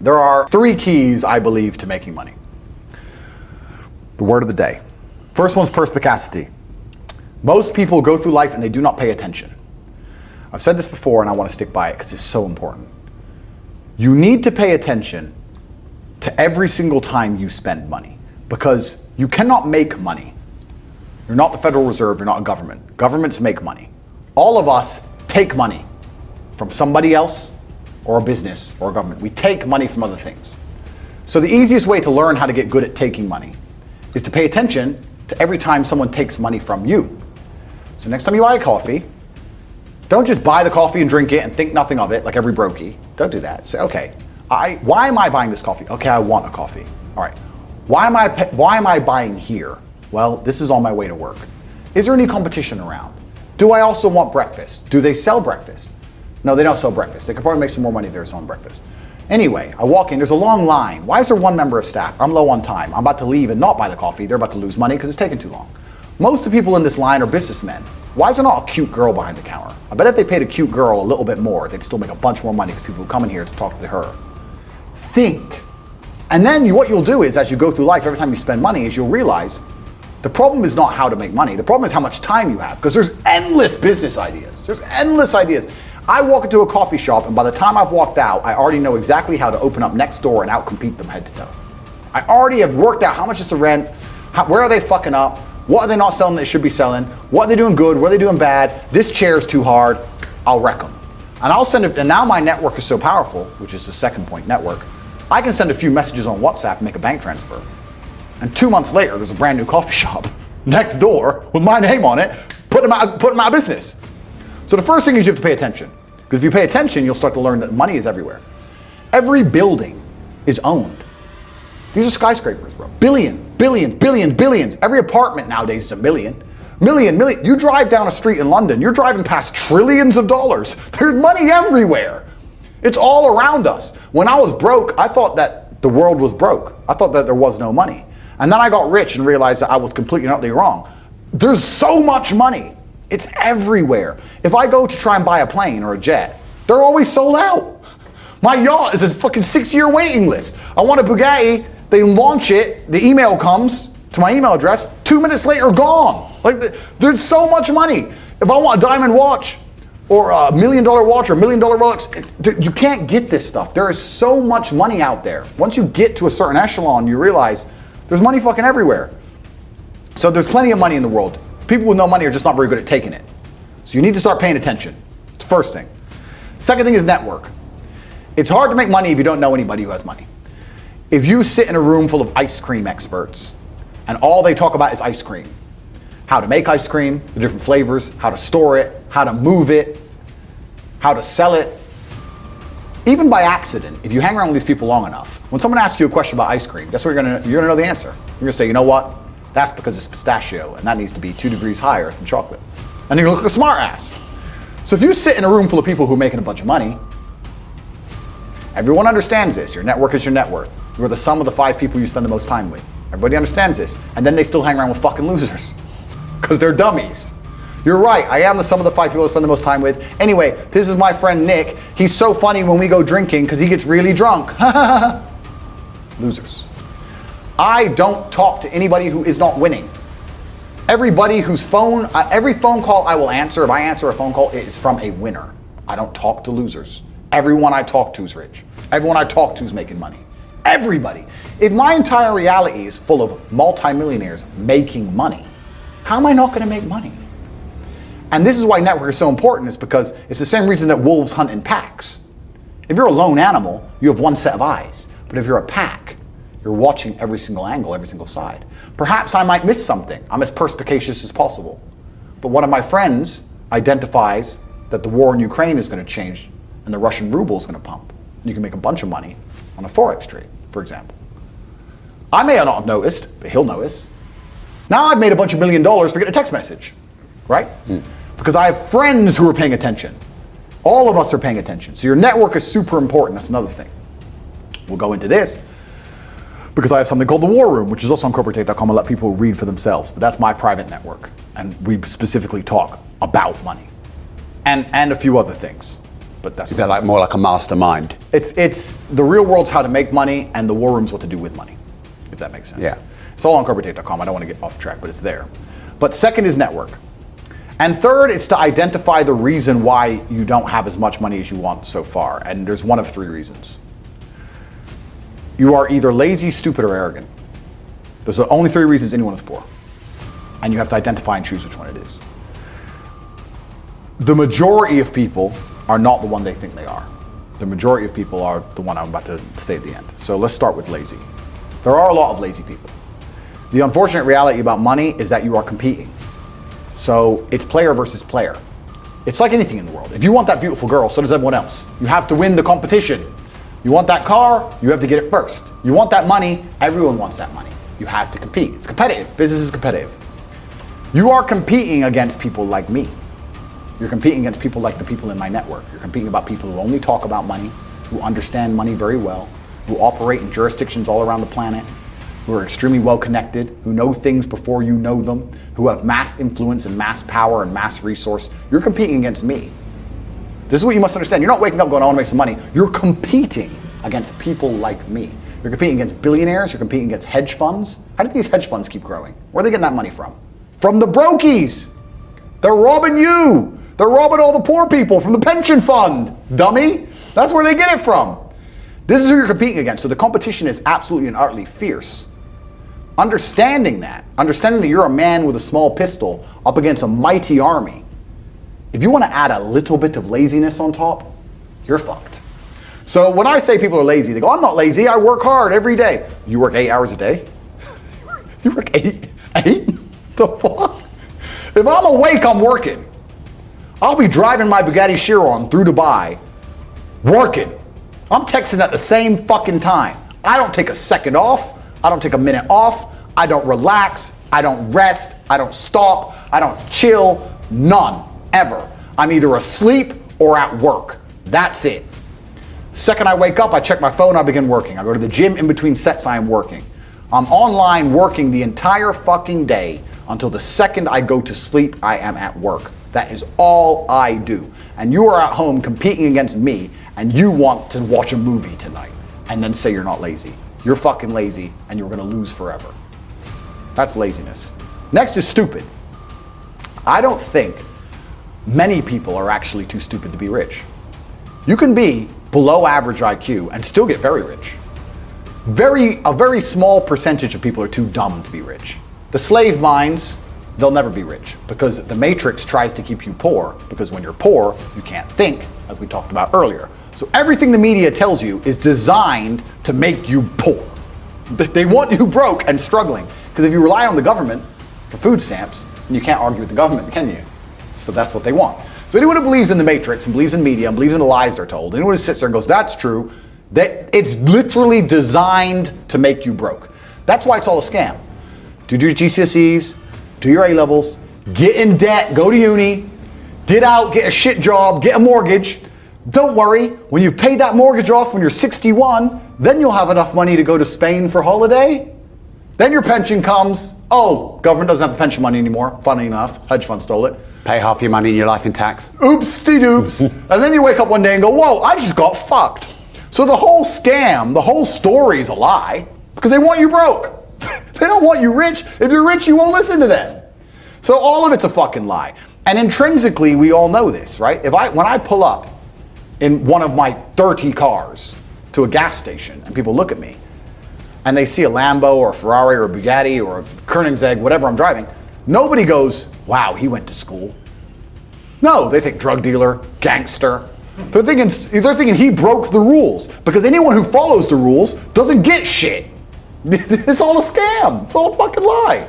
There are 3 keys, I believe, to making money. The word of the day. First one's perspicacity. Most people go through life and they do not pay attention. I've said this before and I want to stick by it because it's so important. You need to pay attention to every single time you spend money because you cannot make money. You're not the Federal Reserve, you're not a government. Governments make money. All of us take money from somebody else or a business or a government. We take money from other things. So the easiest way to learn how to get good at taking money is to pay attention to every time someone takes money from you. So next time you buy a coffee, don't just buy the coffee and drink it and think nothing of it like every brokey. Don't do that. Say, okay, why am I buying this coffee? Okay, I want a coffee. All right, why am I buying here? Well, this is on my way to work. Is there any competition around? Do I also want breakfast? Do they sell breakfast? No, they don't sell breakfast. They could probably make some more money if they're selling breakfast. Anyway, I walk in, there's a long line. Why is there 1 member of staff? I'm low on time. I'm about to leave and not buy the coffee. They're about to lose money because it's taking too long. Most of the people in this line are businessmen. Why is there not a cute girl behind the counter? I bet if they paid a cute girl a little bit more, they'd still make a bunch more money because people come in here to talk to her. Think. And then what you'll do is, as you go through life, every time you spend money, is you'll realize the problem is not how to make money. The problem is how much time you have, because there's endless business ideas. There's endless ideas. I walk into a coffee shop, and by the time I've walked out, I already know exactly how to open up next door and outcompete them head to toe. I already have worked out how much is the rent, where are they fucking up, what are they not selling that they should be selling, what are they doing good, what are they doing bad, this chair's too hard, I'll wreck them. And I'll send it, and now my network is so powerful, which is the second point, network, I can send a few messages on WhatsApp and make a bank transfer. And 2 months later, there's a brand new coffee shop next door with my name on it, putting them out of business. So the first thing is you have to pay attention. Because if you pay attention, you'll start to learn that money is everywhere. Every building is owned. These are skyscrapers, bro. Billions. Every apartment nowadays is a million. You drive down a street in London, you're driving past trillions of dollars. There's money everywhere. It's all around us. When I was broke, I thought that the world was broke. I thought that there was no money. And then I got rich and realized that I was completely and utterly wrong. There's so much money. It's everywhere. If I go to try and buy a plane or a jet, they're always sold out. My yacht is a fucking 6-year waiting list. I want a Bugatti, they launch it, the email comes to my email address, 2 minutes later, gone. Like, there's so much money. If I want a diamond watch, or a $1 million watch, or $1 million Rolex, you can't get this stuff. There is so much money out there. Once you get to a certain echelon, you realize there's money fucking everywhere. So there's plenty of money in the world. People with no money are just not very good at taking it. So you need to start paying attention. It's the first thing. Second thing is network. It's hard to make money if you don't know anybody who has money. If you sit in a room full of ice cream experts and all they talk about is ice cream, how to make ice cream, the different flavors, how to store it, how to move it, how to sell it, even by accident, if you hang around with these people long enough, when someone asks you a question about ice cream, guess what you're gonna know the answer. You're gonna say, you know what? That's because it's pistachio, and that needs to be 2 degrees higher than chocolate. And you're gonna look like a smart ass. So if you sit in a room full of people who are making a bunch of money, everyone understands this. Your network is your net worth. You're the sum of the 5 people you spend the most time with. Everybody understands this. And then they still hang around with fucking losers, because they're dummies. You're right, I am the sum of the 5 people I spend the most time with. Anyway, this is my friend Nick. He's so funny when we go drinking because he gets really drunk. Losers. I don't talk to anybody who is not winning. Everybody whose every phone call I will answer, if I answer a phone call, it is from a winner. I don't talk to losers. Everyone I talk to is rich. Everyone I talk to is making money. Everybody. If my entire reality is full of multimillionaires making money, how am I not going to make money? And this is why network is so important, is because it's the same reason that wolves hunt in packs. If you're a lone animal, you have one set of eyes. But if you're a pack, you're watching every single angle, every single side. Perhaps I might miss something. I'm as perspicacious as possible. But one of my friends identifies that the war in Ukraine is going to change and the Russian ruble is going to pump. And you can make a bunch of money on a Forex trade, for example. I may not have noticed, but he'll notice. Now I've made a bunch of $1 million for getting a text message, right? Because I have friends who are paying attention. All of us are paying attention. So your network is super important. That's another thing. We'll go into this because I have something called the War Room, which is also on corporatetate.com. I'll let people read for themselves, but that's my private network. And we specifically talk about money and a few other things. but that's Is that like more like a mastermind? it's the real world's how to make money, and the war room's what to do with money, if that makes sense. Yeah. It's all on corporatate.com. I don't want to get off track, but it's there. But second is network. And third, it's to identify the reason why you don't have as much money as you want so far. And there's one of three reasons. You are either lazy, stupid, or arrogant. Those are the only three reasons anyone is poor. And you have to identify and choose which one it is. The majority of people are not the one they think they are. The majority of people are the one I'm about to say at the end. So let's start with lazy. There are a lot of lazy people. The unfortunate reality about money is that you are competing. So it's player versus player. It's like anything in the world. If you want that beautiful girl, so does everyone else. You have to win the competition. You want that car, you have to get it first. You want that money, everyone wants that money. You have to compete. It's competitive. Business is competitive. You are competing against people like me. You're competing against people like the people in my network. You're competing about people who only talk about money, who understand money very well, who operate in jurisdictions all around the planet, who are extremely well connected, who know things before you know them, who have mass influence and mass power and mass resource. You're competing against me. This is what you must understand. You're not waking up going, I want to make some money. You're competing against people like me. You're competing against billionaires. You're competing against hedge funds. How did these hedge funds keep growing? Where are they getting that money from? From the brokies. They're robbing you. They're robbing all the poor people from the pension fund, dummy. That's where they get it from. This is who you're competing against. So the competition is absolutely and utterly fierce. Understanding that you're a man with a small pistol up against a mighty army, if you want to add a little bit of laziness on top, you're fucked. So when I say people are lazy, they go, I'm not lazy, I work hard every day. You work 8 hours a day? You work eight? The fuck? If I'm awake, I'm working. I'll be driving my Bugatti Chiron through Dubai, working. I'm texting at the same fucking time. I don't take a second off. I don't take a minute off. I don't relax. I don't rest. I don't stop. I don't chill. None. Ever. I'm either asleep or at work. That's it. Second I wake up, I check my phone, I begin working. I go to the gym in between sets, I am working. I'm online working the entire fucking day until the second I go to sleep, I am at work. That is all I do. And you are at home competing against me, and you want to watch a movie tonight and then say you're not lazy. You're fucking lazy and you're gonna lose forever. That's laziness. Next is stupid. I don't think many people are actually too stupid to be rich. You can be below average IQ and still get very rich. A very small percentage of people are too dumb to be rich. The slave minds, they'll never be rich because the matrix tries to keep you poor, because when you're poor, you can't think, like we talked about earlier. So everything the media tells you is designed to make you poor. They want you broke and struggling, because if you rely on the government for food stamps, then you can't argue with the government, can you? So that's what they want. So anyone who believes in the matrix and believes in media and believes in the lies they're told, anyone who sits there and goes, that's true, that it's literally designed to make you broke. That's why it's all a scam. Do your GCSEs, do your A-levels, get in debt, go to uni, get out, get a shit job, get a mortgage. Don't worry, when you've paid that mortgage off when you're 61, then you'll have enough money to go to Spain for holiday. Then your pension comes. Oh, government doesn't have the pension money anymore. Funny enough, hedge fund stole it. Pay half your money in your life in tax. Oops-de-doops. And then you wake up one day and go, whoa, I just got fucked. So the whole scam, the whole story is a lie because they want you broke. They don't want you rich. If you're rich, you won't listen to them. So all of it's a fucking lie. And intrinsically, we all know this, right? When I pull up in one of my dirty cars to a gas station and people look at me and they see a Lambo or a Ferrari or a Bugatti or a Koenigsegg, whatever I'm driving, nobody goes, wow, he went to school. No, they think drug dealer, gangster. They're thinking he broke the rules, because anyone who follows the rules doesn't get shit. It's all a scam. It's all a fucking lie.